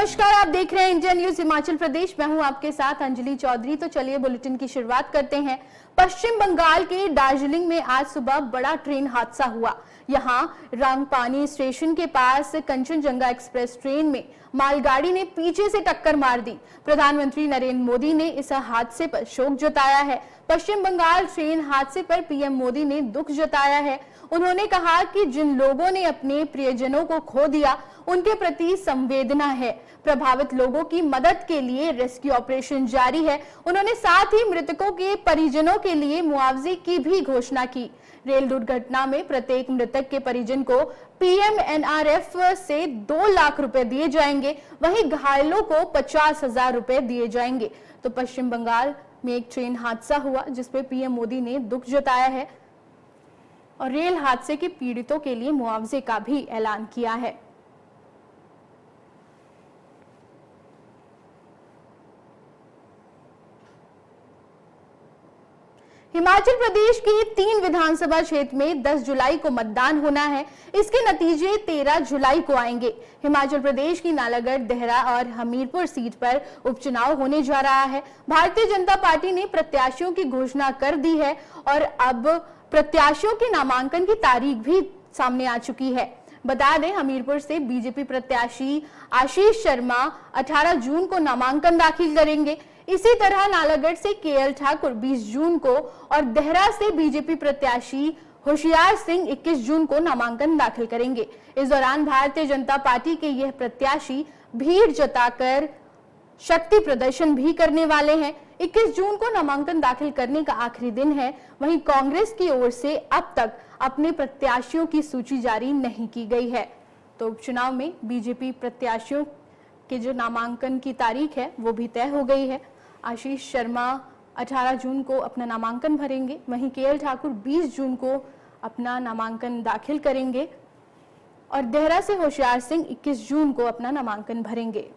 नमस्कार, आप देख रहे हैं इंडिया न्यूज हिमाचल प्रदेश। मैं हूं आपके साथ अंजलि चौधरी। तो चलिए बुलेटिन की शुरुआत करते हैं। पश्चिम बंगाल के दार्जिलिंग में आज सुबह बड़ा ट्रेन हादसा हुआ। यहां रांगपानी स्टेशन के पास कंचनजंगा एक्सप्रेस ट्रेन में मालगाड़ी ने पीछे से टक्कर मार दी। प्रधानमंत्री नरेंद्र मोदी ने इस हादसे पर शोक जताया है। पश्चिम बंगाल ट्रेन हादसे पर पीएम मोदी ने दुख जताया है। उन्होंने कहा कि जिन लोगों ने अपने प्रियजनों को खो दिया, उनके प्रति संवेदना है। प्रभावित लोगों की मदद के लिए रेस्क्यू ऑपरेशन जारी है। उन्होंने साथ ही मृतकों के परिजनों के लिए मुआवजे की भी घोषणा की। रेल दुर्घटना में प्रत्येक मृतक के परिजन को पीएमएनआरएफ से 2 लाख रुपए दिए जाएंगे, वहीं घायलों को 50,000 रुपए दिए जाएंगे। तो पश्चिम बंगाल में एक ट्रेन हादसा हुआ जिसपे पीएम मोदी ने दुख जताया है और रेल हादसे के पीड़ितों के लिए मुआवजे का भी ऐलान किया है। हिमाचल प्रदेश के 3 विधानसभा क्षेत्र में 10 जुलाई को मतदान होना है। इसके नतीजे 13 जुलाई को आएंगे। हिमाचल प्रदेश की नालागढ़, देहरा और हमीरपुर सीट पर उपचुनाव होने जा रहा है। भारतीय जनता पार्टी ने प्रत्याशियों की घोषणा कर दी है और अब प्रत्याशियों के नामांकन की तारीख भी सामने आ चुकी है। बता दें, हमीरपुर से बीजेपी प्रत्याशी आशीष शर्मा 18 जून को नामांकन दाखिल करेंगे। इसी तरह नालागढ़ से केएल ठाकुर 20 जून को और देहरा से बीजेपी प्रत्याशी होशियार सिंह 21 जून को नामांकन दाखिल करेंगे। इस दौरान भारतीय जनता पार्टी के यह प्रत्याशी भीड़ जताकर शक्ति प्रदर्शन भी करने वाले हैं। 21 जून को नामांकन दाखिल करने का आखिरी दिन है। वहीं कांग्रेस की ओर से अब तक अपने प्रत्याशियों की सूची जारी नहीं की गई है। तो उपचुनाव में बीजेपी प्रत्याशियों के जो नामांकन की तारीख है वो भी तय हो गई है। आशीष शर्मा 18 जून को अपना नामांकन भरेंगे, वहीं केएल ठाकुर 20 जून को अपना नामांकन दाखिल करेंगे और देहरा से होशियार सिंह 21 जून को अपना नामांकन भरेंगे।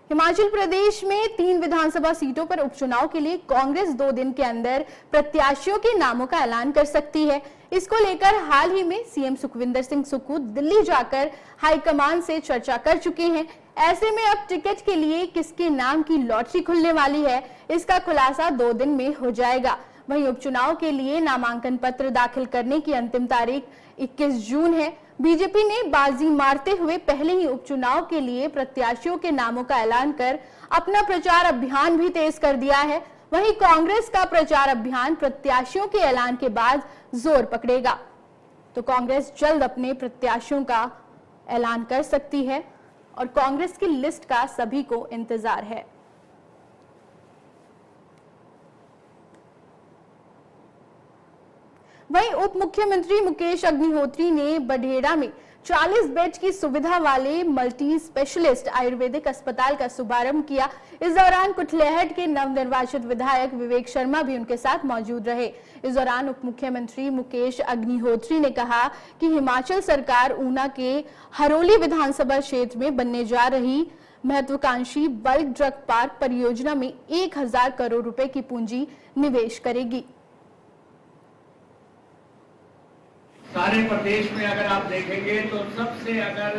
हिमाचल प्रदेश में 3 विधानसभा सीटों पर उपचुनाव के लिए कांग्रेस 2 दिन के अंदर प्रत्याशियों के नामों का ऐलान कर सकती है। इसको लेकर हाल ही में सीएम सुखविंदर सिंह सुक्खू दिल्ली जाकर हाईकमान से चर्चा कर चुके हैं। ऐसे में अब टिकट के लिए किसके नाम की लॉटरी खुलने वाली है, इसका खुलासा 2 दिन में हो जाएगा। वहीं उपचुनाव के लिए नामांकन पत्र दाखिल करने की अंतिम तारीख 21 जून है। बीजेपी ने बाजी मारते हुए पहले ही उपचुनाव के लिए प्रत्याशियों के नामों का ऐलान कर अपना प्रचार अभियान भी तेज कर दिया है। वहीं कांग्रेस का प्रचार अभियान प्रत्याशियों के ऐलान के बाद जोर पकड़ेगा। तो कांग्रेस जल्द अपने प्रत्याशियों का ऐलान कर सकती है और कांग्रेस की लिस्ट का सभी को इंतजार है। वहीं उप मुख्यमंत्री मुकेश अग्निहोत्री ने बढेड़ा में 40 बेड की सुविधा वाले मल्टी स्पेशलिस्ट आयुर्वेदिक अस्पताल का शुभारंभ किया। इस दौरान कुटलैहड़ के नवनिर्वाचित विधायक विवेक शर्मा भी उनके साथ मौजूद रहे। इस दौरान उप मुख्यमंत्री मुकेश अग्निहोत्री ने कहा कि हिमाचल सरकार ऊना के हरोली विधानसभा क्षेत्र में बनने जा रही महत्वाकांक्षी बल्क ड्रग पार्क परियोजना में 1000 करोड़ रुपए की पूंजी निवेश करेगी। सारे प्रदेश में अगर आप देखेंगे तो सबसे अगर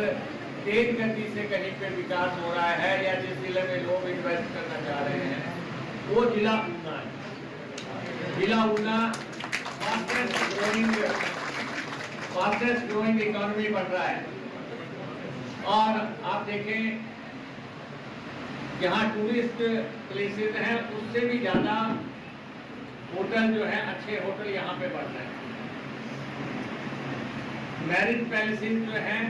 तेज गति से कहीं पे विकास हो रहा है या जिस जिले में लोग इन्वेस्ट करना चाह रहे हैं वो जिला ऊना है। जिला ऊना फास्टेस्ट ग्रोइंग इकोनॉमी बन रहा है। और आप देखें जहाँ टूरिस्ट प्लेसेस हैं उससे भी ज्यादा होटल जो है, अच्छे होटल यहाँ पे बन रहे हैं। मैरिज पैलेसेस जो हैं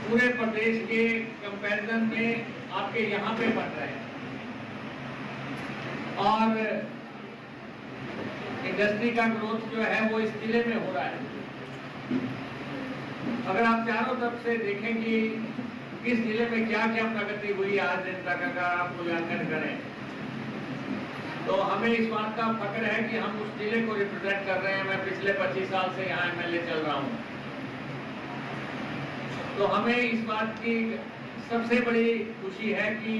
पूरे प्रदेश के कंपैरिजन में आपके यहाँ पे बन रहे हैं और इंडस्ट्री का ग्रोथ जो है वो इस जिले में हो रहा है। अगर आप चारों तरफ से देखें कि किस जिले में क्या क्या प्रगति हुई आज दिन तक, अगर आप मूल्यांकन करें तो हमें इस बात का फक्र है कि हम उस जिले को रिप्रेजेंट कर रहे हैं। मैं पिछले 25 साल से यहाँ एमएलए चल रहा हूँ, तो हमें इस बात की सबसे बड़ी खुशी है कि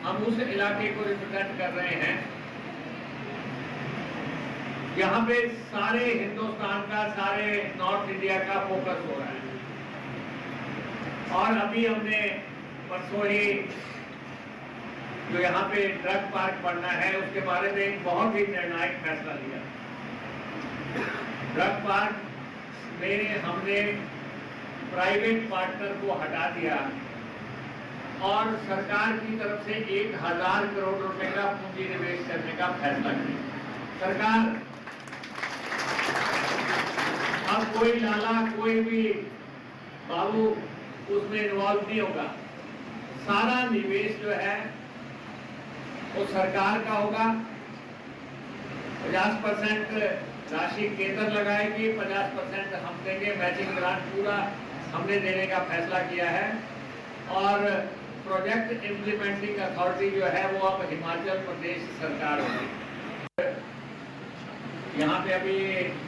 हम उस इलाके को रिप्रेजेंट कर रहे हैं यहाँ पे सारे हिंदुस्तान का, सारे नॉर्थ इंडिया का फोकस हो रहा है। और अभी हमने परसों ही जो यहाँ पे ड्रग पार्क बनना है उसके बारे में एक बहुत ही निर्णायक फैसला लिया। ड्रग पार्क में हमने प्राइवेट पार्टनर को हटा दिया और सरकार की तरफ से 1000 करोड़ रुपए का पूंजी निवेश करने का फैसला किया। सरकार अब कोई लाला, कोई भी बाबू उसमें इन्वॉल्व नहीं होगा। सारा निवेश जो है वो सरकार का होगा। 50% राशि केंद्र लगाएगी, 50% हम देंगे। मैचिंग ग्रांट पूरा हमने देने का फैसला किया है। और प्रोजेक्ट इम्प्लीमेंटिंग अथॉरिटी जो है वो अब हिमाचल प्रदेश सरकार होगी। यहाँ पे अभी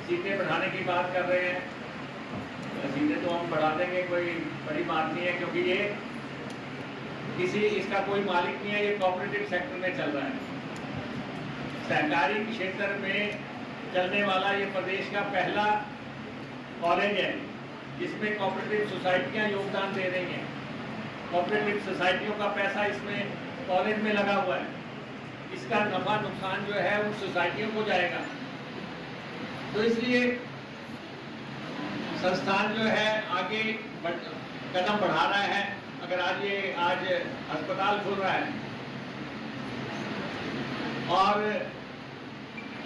सीटें बढ़ाने की बात कर रहे हैं। सीटें तो हम बढ़ा देंगे, कोई बड़ी बात नहीं है, क्योंकि ये इसका कोई मालिक नहीं है, ये कोऑपरेटिव सेक्टर में चल रहा है। सहकारी क्षेत्र में चलने वाला ये प्रदेश का पहला कॉलेज है जिसमें कोऑपरेटिव सोसाइटियाँ योगदान दे रही हैं। कोऑपरेटिव सोसाइटियों का पैसा इसमें कॉलेज में लगा हुआ है। इसका नफा नुकसान जो है उन सोसाइटियों को जाएगा। तो इसलिए संस्थान जो है आगे कदम बढ़ा रहा है। अगर आज अस्पताल खुल रहा है और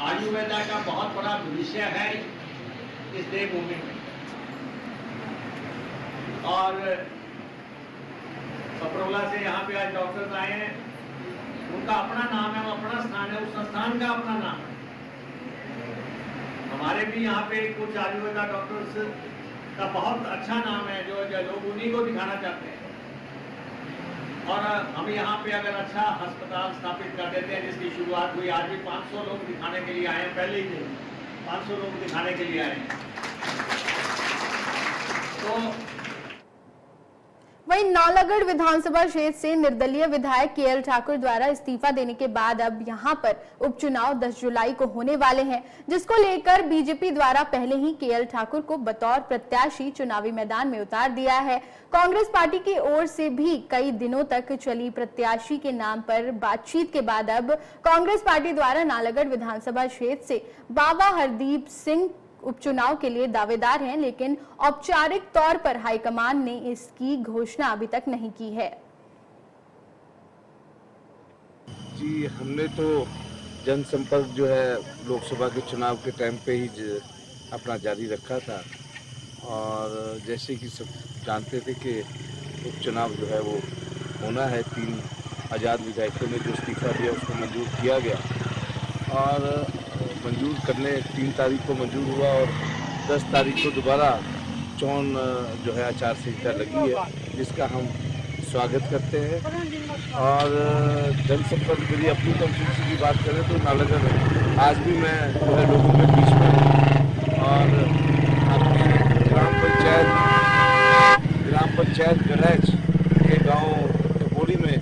आयुर्वेदा का बहुत बड़ा भविष्य है इस देवभूमि में। और पपरोला से यहाँ पे आज डॉक्टर्स आए हैं, उनका अपना नाम है, वो अपना स्थान है, उस संस्थान का अपना नाम है। हमारे भी यहाँ पे कुछ आयुर्वेदा डॉक्टर्स का बहुत अच्छा नाम है जो लोग उन्हीं को दिखाना चाहते हैं। और हम यहाँ पे अगर अच्छा अस्पताल स्थापित कर देते हैं, जिसकी शुरुआत हुई, आज भी 500 लोग दिखाने के लिए आए हैं। पहले ही दिन 500 लोग दिखाने के लिए आए हैं। तो वहीं नालागढ़ विधानसभा क्षेत्र से निर्दलीय विधायक केएल ठाकुर द्वारा इस्तीफा देने के बाद अब यहां पर उपचुनाव 10 जुलाई को होने वाले हैं, जिसको लेकर बीजेपी द्वारा पहले ही केएल ठाकुर को बतौर प्रत्याशी चुनावी मैदान में उतार दिया है। कांग्रेस पार्टी की ओर से भी कई दिनों तक चली प्रत्याशी के नाम पर बातचीत के बाद अब कांग्रेस पार्टी द्वारा नालागढ़ विधानसभा क्षेत्र से बाबा हरदीप सिंह उपचुनाव के लिए दावेदार हैं, लेकिन औपचारिक तौर पर हाईकमान ने इसकी घोषणा अभी तक नहीं की है। जी, हमने तो जनसंपर्क जो है लोकसभा के चुनाव के टाइम पे ही अपना जारी रखा था। और जैसे कि सब जानते थे कि उपचुनाव जो है वो होना है, 3 आज़ाद विधायकों ने जो इस्तीफा दिया उसको मंजूर किया गया और मंजूर करने 3 तारीख को मंजूर हुआ और 10 तारीख को दोबारा चौन जो है आचार संहिता लगी है, जिसका हम स्वागत करते हैं। और जनसंपर्क के लिए अपनी कंफ्यूज की बात करें तो नालागढ़ आज भी मैं जो है लोगों के बीच में और अपनी ग्राम पंचायत गलैच के गांव कपोरी में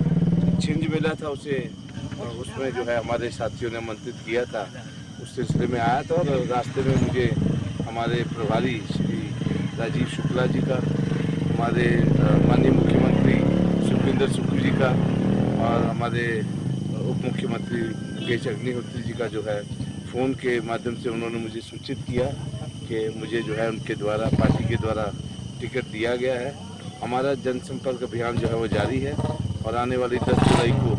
छिंज मेला था, उसमें जो है हमारे साथियों ने आमंत्रित किया था। उस सिलसिले में आया था और रास्ते में मुझे हमारे प्रभारी श्री राजीव शुक्ला जी का, हमारे माननीय मुख्यमंत्री सुखविंदर सुक्खू जी का और हमारे उप मुख्यमंत्री मुकेश अग्निहोत्री जी का जो है फ़ोन के माध्यम से उन्होंने मुझे सूचित किया कि मुझे जो है उनके द्वारा, पार्टी के द्वारा टिकट दिया गया है। हमारा जनसंपर्क अभियान जो है वो जारी है और आने वाली 10 जुलाई को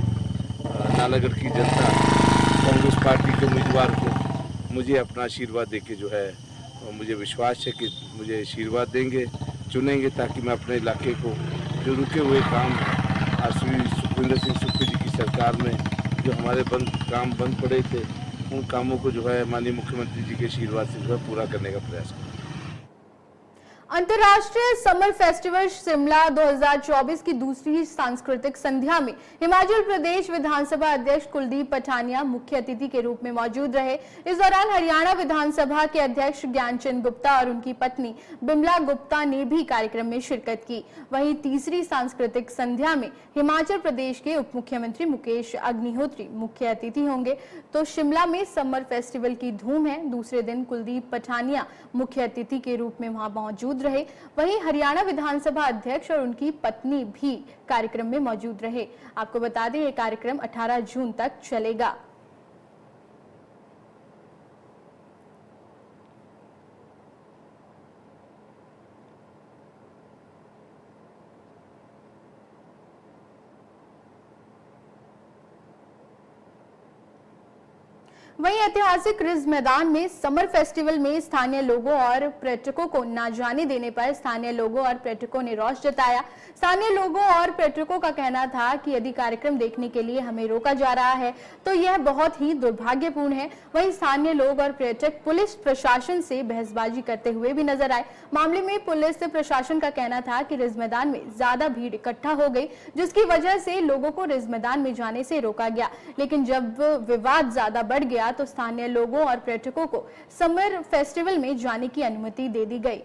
नालागढ़ की जनता कांग्रेस पार्टी के उम्मीदवार को मुझे अपना आशीर्वाद देके जो है, मुझे विश्वास है कि मुझे आशीर्वाद देंगे, चुनेंगे, ताकि मैं अपने इलाके को जो रुके हुए काम श्री सुखविंदर सिंह सुक्खू जी की सरकार में जो हमारे काम बंद पड़े थे, उन कामों को जो है माननीय मुख्यमंत्री जी के आशीर्वाद से जो है पूरा करने का प्रयास करूँ। अंतर्राष्ट्रीय समर फेस्टिवल शिमला 2024 की दूसरी सांस्कृतिक संध्या में हिमाचल प्रदेश विधानसभा अध्यक्ष कुलदीप पठानिया मुख्य अतिथि के रूप में मौजूद रहे। इस दौरान हरियाणा विधानसभा के अध्यक्ष ज्ञानचंद गुप्ता और उनकी पत्नी बिमला गुप्ता ने भी कार्यक्रम में शिरकत की। वहीं तीसरी सांस्कृतिक संध्या में हिमाचल प्रदेश के उप मुख्यमंत्री मुकेश अग्निहोत्री मुख्य अतिथि होंगे। तो शिमला में समर फेस्टिवल की धूम है। दूसरे दिन कुलदीप पठानिया मुख्य अतिथि के रूप में वहां मौजूद रहे। वहीं हरियाणा विधानसभा अध्यक्ष और उनकी पत्नी भी कार्यक्रम में मौजूद रहे। आपको बता दें, ये कार्यक्रम 18 जून तक चलेगा। वहीं ऐतिहासिक रिज मैदान में समर फेस्टिवल में स्थानीय लोगों और पर्यटकों को न जाने देने पर स्थानीय लोगों और पर्यटकों ने रोष जताया। स्थानीय लोगों और पर्यटकों का कहना था कि यदि कार्यक्रम देखने के लिए हमें रोका जा रहा है तो यह बहुत ही दुर्भाग्यपूर्ण है। वहीं स्थानीय लोग और पर्यटक पुलिस प्रशासन से बहसबाजी करते हुए भी नजर आए। मामले में पुलिस प्रशासन का कहना था कि रिज मैदान में ज्यादा भीड़ इकट्ठा हो गई, जिसकी वजह से लोगों को रिज मैदान में जाने से रोका गया। लेकिन जब विवाद ज्यादा बढ़ गया तो स्थानीय लोगों और पर्यटकों को समर फेस्टिवल में जाने की अनुमति दे दी गई।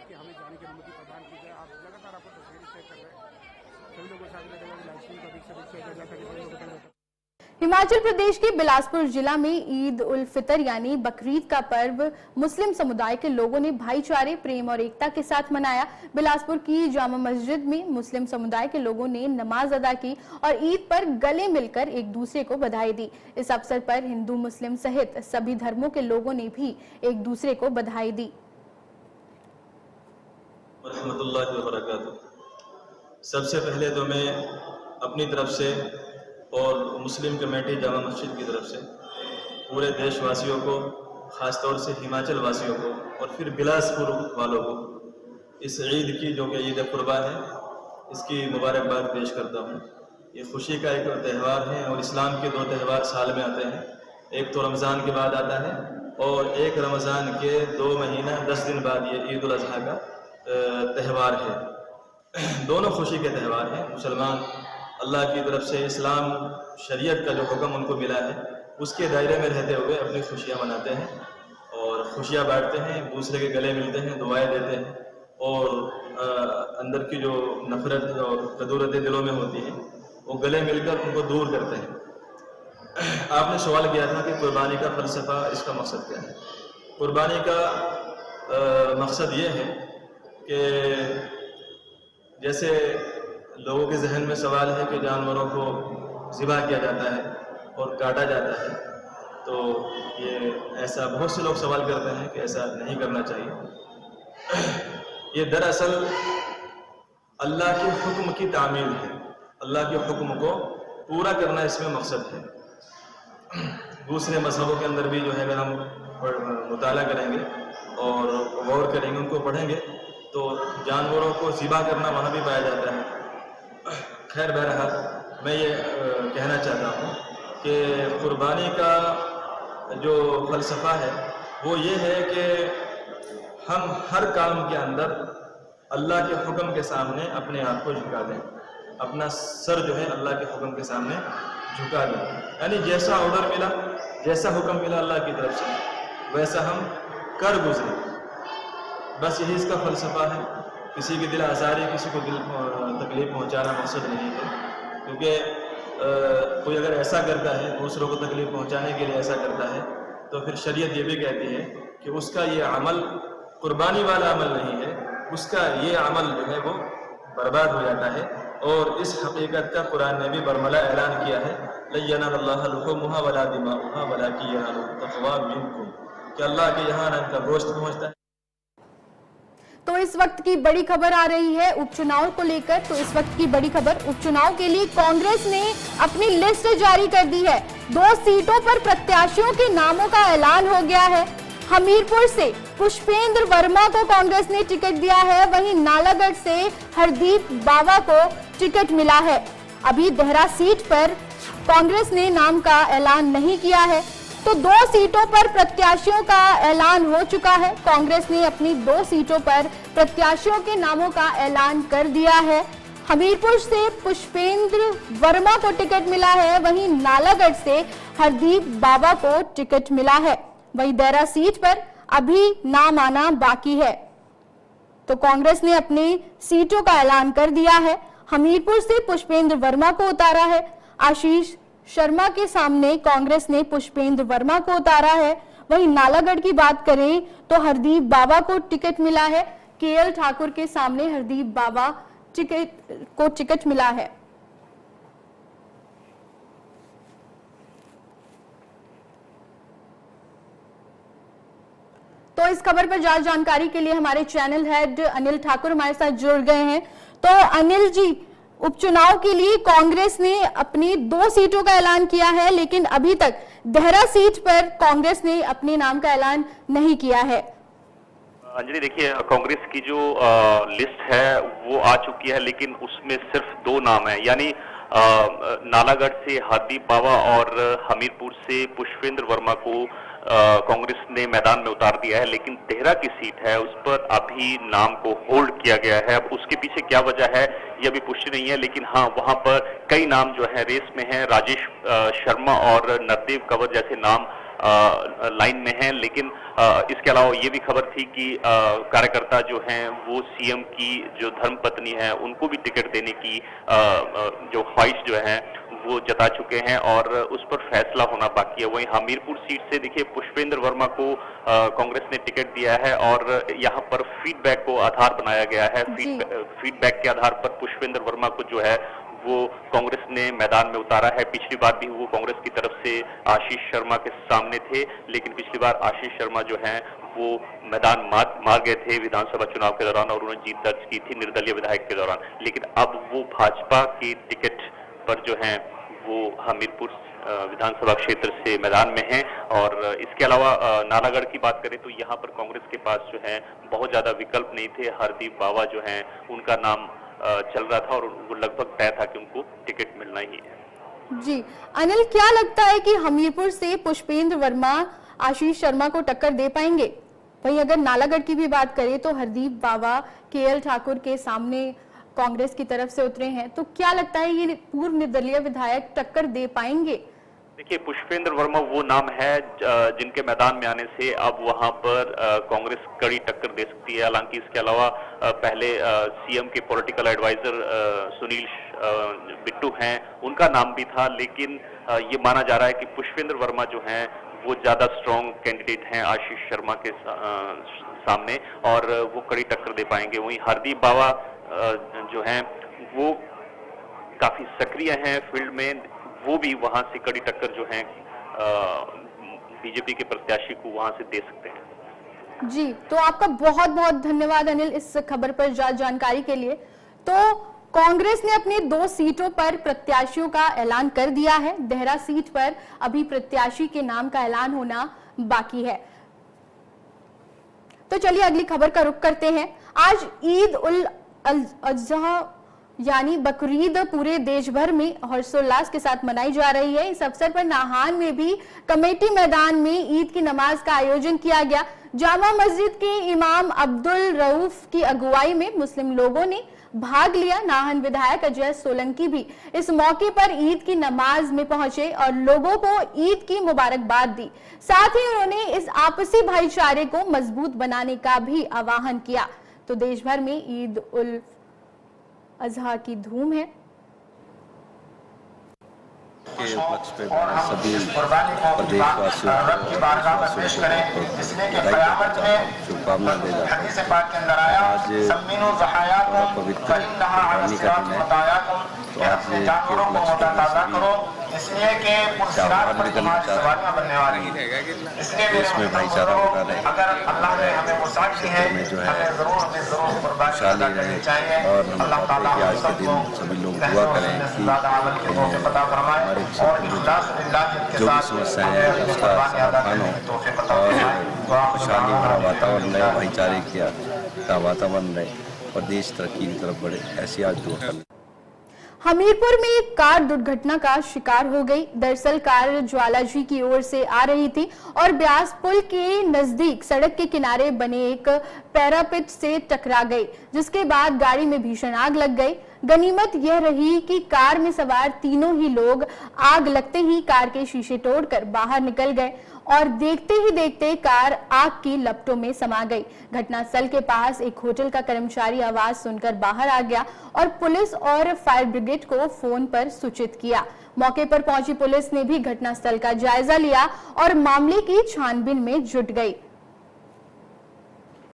कि हमें जाने की अनुमति प्रदान की जाए। आप लगातार आपको तस्वीर शेयर कर रहे हैं। सभी लोगों के साथ लगेगा कि लाइव स्ट्रीम का अधिक से अधिक शेयर किया जाए ताकि सभी लोगों को हिमाचल प्रदेश के बिलासपुर जिला में ईद उल फितर यानी बकरीद का पर्व मुस्लिम समुदाय के लोगों ने भाईचारे, प्रेम और एकता के साथ मनाया। बिलासपुर की जामा मस्जिद में मुस्लिम समुदाय के लोगों ने नमाज अदा की और ईद पर गले मिलकर एक दूसरे को बधाई दी। इस अवसर पर हिंदू, मुस्लिम सहित सभी धर्मों के लोगों ने भी एक दूसरे को बधाई दी। रहमतुल्लाहि व बरकातुहू। सबसे पहले तो मैं अपनी तरफ से और मुस्लिम कमेटी जामा मस्जिद की तरफ से पूरे देशवासियों को, ख़ास तौर से हिमाचल वासियों को और फिर बिलासपुर वालों को इस ईद की, जो कि ईद कुर्बान है, इसकी मुबारकबाद पेश करता हूँ। ये खुशी का एक त्यौहार है और इस्लाम के 2 त्यौहार साल में आते हैं। एक तो रमज़ान के बाद आता है और एक रमज़ान के 2 महीना 10 दिन बाद ये ईद उल अज़हा का त्यौहार है। दोनों खुशी के त्यौहार हैं। मुसलमान अल्लाह की तरफ से इस्लाम शरीयत का जो हुक्म उनको मिला है उसके दायरे में रहते हुए अपनी खुशियाँ मनाते हैं और खुशियाँ बांटते हैं, एक दूसरे के गले मिलते हैं, दुआएं देते हैं और अंदर की जो नफरत और कदूरतें दिलों में होती हैं वो गले मिलकर उनको दूर करते हैं। आपने सवाल किया था कि कुर्बानी का फ़लसफ़ा, इसका मकसद क्या है। कुर्बानी का मकसद ये है कि जैसे लोगों के जहन में सवाल है कि जानवरों को ज़िबा किया जाता है और काटा जाता है, तो ये ऐसा बहुत से लोग सवाल करते हैं कि ऐसा नहीं करना चाहिए। ये दरअसल अल्लाह के हुक्म की तामील है। अल्लाह के हुक्म को पूरा करना इसमें मकसद है। दूसरे मज़हबों के अंदर भी जो है, अगर हम मुताला करेंगे और गौर करेंगे, उनको पढ़ेंगे, तो जानवरों को ज़िबा करना वहाँ भी पाया जाता है। खैर, बहरहाल मैं ये कहना चाहता हूँ कि कुर्बानी का जो फ़लसफ़ा है वो ये है कि हम हर काम के अंदर अल्लाह के हुक्म के सामने अपने आप को झुका दें, अपना सर जो है अल्लाह के हुक्म के सामने झुका दें। यानी जैसा ऑर्डर मिला, जैसा हुक्म मिला अल्लाह की तरफ से, वैसा हम कर गुजरे। बस यही इसका फ़लसफ़ा है। किसी की दिल आज़ारी, किसी को दिल तकलीफ़ पहुँचाना मकसद नहीं है, क्योंकि कोई अगर ऐसा करता है, दूसरों को तकलीफ़ पहुँचाने के लिए ऐसा करता है, तो फिर शरीयत ये भी कहती है कि उसका ये अमल कुर्बानी वाला अमल नहीं है, उसका ये अमल जो है वो बर्बाद हो जाता है। और इस हकीकत का कुरान ने भी बरमला ऐलान किया है, लन यनालल्लाह लुहुमुहा वला दिमाउहा वलाकिन यनालुहु तक़वा मिनकुम, कि अल्लाह के यहाँ न इनका गोश्त पहुँचता है। तो इस वक्त की बड़ी खबर आ रही है उपचुनाव को लेकर। तो इस वक्त की बड़ी खबर, उपचुनाव के लिए कांग्रेस ने अपनी लिस्ट जारी कर दी है। 2 सीटों पर प्रत्याशियों के नामों का ऐलान हो गया है। हमीरपुर से पुष्पेंद्र वर्मा को कांग्रेस ने टिकट दिया है, वहीं नालागढ़ से हरदीप बावा को टिकट मिला है। अभी देहरा सीट पर कांग्रेस ने नाम का ऐलान नहीं किया है। तो 2 सीटों पर प्रत्याशियों का ऐलान हो चुका है। कांग्रेस ने अपनी 2 सीटों पर प्रत्याशियों के नामों का ऐलान कर दिया है। हमीरपुर से पुष्पेंद्र वर्मा को टिकट मिला है, वहीं नालागढ़ से हरदीप बावा को टिकट मिला है। वहीं देहरा सीट पर अभी नाम आना बाकी है। तो कांग्रेस ने अपनी सीटों का ऐलान कर दिया है। हमीरपुर से पुष्पेंद्र वर्मा को उतारा है। आशीष शर्मा के सामने कांग्रेस ने पुष्पेंद्र वर्मा को उतारा है। वहीं नालागढ़ की बात करें तो हरदीप बावा को टिकट मिला है। केएल ठाकुर के सामने हरदीप बावा को टिकट मिला है। तो इस खबर पर ज्यादा जानकारी के लिए हमारे चैनल हेड अनिल ठाकुर हमारे साथ जुड़ गए हैं। तो अनिल जी, उपचुनाव के लिए कांग्रेस ने अपनी 2 सीटों का ऐलान किया है, लेकिन अभी तक देहरा सीट पर कांग्रेस ने अपने नाम का ऐलान नहीं किया है। अंजलि, देखिए, कांग्रेस की जो लिस्ट है वो आ चुकी है, लेकिन उसमें सिर्फ 2 नाम है, यानी नालागढ़ से हरदीप बावा और हमीरपुर से पुष्पेंद्र वर्मा को कांग्रेस ने मैदान में उतार दिया है। लेकिन देहरा की सीट है उस पर अभी नाम को होल्ड किया गया है। अब उसके पीछे क्या वजह है ये अभी पुष्टि नहीं है, लेकिन हाँ, वहां पर कई नाम जो है रेस में है। राजेश शर्मा और नरदेव कंवर जैसे नाम लाइन में हैं। लेकिन इसके अलावा ये भी खबर थी कि कार्यकर्ता जो हैं वो सीएम की जो धर्मपत्नी है उनको भी टिकट देने की जो ख्वाहिश जो है वो जता चुके हैं और उस पर फैसला होना बाकी है। वहीं हमीरपुर सीट से देखिए पुष्पेंद्र वर्मा को कांग्रेस ने टिकट दिया है और यहाँ पर फीडबैक को आधार बनाया गया है। फीडबैक के आधार पर पुष्पेंद्र वर्मा को जो है वो कांग्रेस ने मैदान में उतारा है। पिछली बार भी वो कांग्रेस की तरफ से आशीष शर्मा के सामने थे, लेकिन पिछली बार आशीष शर्मा जो हैं वो मैदान मार गए थे विधानसभा चुनाव के दौरान और उन्होंने जीत दर्ज की थी निर्दलीय विधायक के दौरान। लेकिन अब वो भाजपा की टिकट पर जो हैं वो हमीरपुर विधानसभा क्षेत्र से मैदान में हैं। और इसके अलावा नालागढ़ की बात करें तो यहाँ पर कांग्रेस के पास जो है बहुत ज्यादा विकल्प नहीं थे। हरदीप बावा जो हैं उनका नाम चल रहा था और वो लगभग तय था कि उनको टिकट मिलना ही है। जी अनिल, क्या लगता है कि हमीरपुर से पुष्पेंद्र वर्मा आशीष शर्मा को टक्कर दे पाएंगे? वहीं अगर नालागढ़ की भी बात करें तो हरदीप बावा केएल ठाकुर के सामने कांग्रेस की तरफ से उतरे हैं, तो क्या लगता है ये पूर्व निर्दलीय विधायक टक्कर दे पाएंगे? देखिए, पुष्पेंद्र वर्मा वो नाम है जिनके मैदान में आने से अब वहां पर कांग्रेस कड़ी टक्कर दे सकती है। हालांकि इसके अलावा पहले सीएम के पॉलिटिकल एडवाइजर सुनील बिट्टू हैं, उनका नाम भी था, लेकिन ये माना जा रहा है कि पुष्पेंद्र वर्मा जो हैं वो ज्यादा स्ट्रॉन्ग कैंडिडेट हैं आशीष शर्मा के सामने और वो कड़ी टक्कर दे पाएंगे। वहीं हरदीप बावा जो हैं वो काफी सक्रिय हैं फील्ड में, वो भी वहां से कड़ी टक्कर जो है बीजेपी के प्रत्याशी को वहां से दे सकते हैं। जी, तो आपका बहुत बहुत धन्यवाद अनिल इस खबर पर जानकारी के लिए। तो कांग्रेस ने अपनी 2 सीटों पर प्रत्याशियों का ऐलान कर दिया है। देहरा सीट पर अभी प्रत्याशी के नाम का ऐलान होना बाकी है। तो चलिए अगली खबर का रुख करते हैं। आज ईद उल अजहा यानी बकरीद पूरे देश भर में हर्षोल्लास के साथ मनाई जा रही है। इस अवसर पर नाहन में भी कमेटी मैदान में ईद की नमाज का आयोजन किया गया। जामा मस्जिद के इमाम अब्दुल रऊफ की अगुवाई में मुस्लिम लोगों ने भाग लिया। नाहन विधायक अजय सोलंकी भी इस मौके पर ईद की नमाज में पहुंचे और लोगों को ईद की मुबारकबाद दी। साथ ही उन्होंने इस आपसी भाईचारे को मजबूत बनाने का भी आह्वान किया। तो देश भर में ईद उल अजहा की धूम है। के उपलक्ष्य पे सभी प्रदेशवासियों को शुभकामना देगा। आज बड़ा पवित्र कुर्बानी का दिन है, तो आज के उपलक्ष्य पे आह्वान भी करना चाह रहे हैं देश में भाईचारा बना रहे, क्षेत्र में जो है खुशहाली रहे। और हम चाहते हैं कि आज के दिन सभी लोग दुआ करें कि हमारे क्षेत्र में जो भी समस्याएं हैं उसका समाधान हो और खुशहाली भरा वातावरण रहे, भाईचारे का वातावरण रहे और देश तरक्की की तरफ बढ़े। ऐसी आज दुआ करना। हमीरपुर में एक कार दुर्घटना का शिकार हो गई। दरअसल कार ज्वालाजी की ओर से आ रही थी और ब्यास पुल के नजदीक सड़क के किनारे बने एक पैरापेट से टकरा गई, जिसके बाद गाड़ी में भीषण आग लग गई। गनीमत यह रही कि कार में सवार तीनों ही लोग आग लगते ही कार के शीशे तोड़कर बाहर निकल गए और देखते ही देखते कार आग की लपटों में समा गई। घटनास्थल के पास एक होटल का कर्मचारी आवाज सुनकर बाहर आ गया और पुलिस और फायर ब्रिगेड को फोन पर सूचित किया। मौके पर पहुंची पुलिस ने भी घटनास्थल का जायजा लिया और मामले की छानबीन में जुट गई।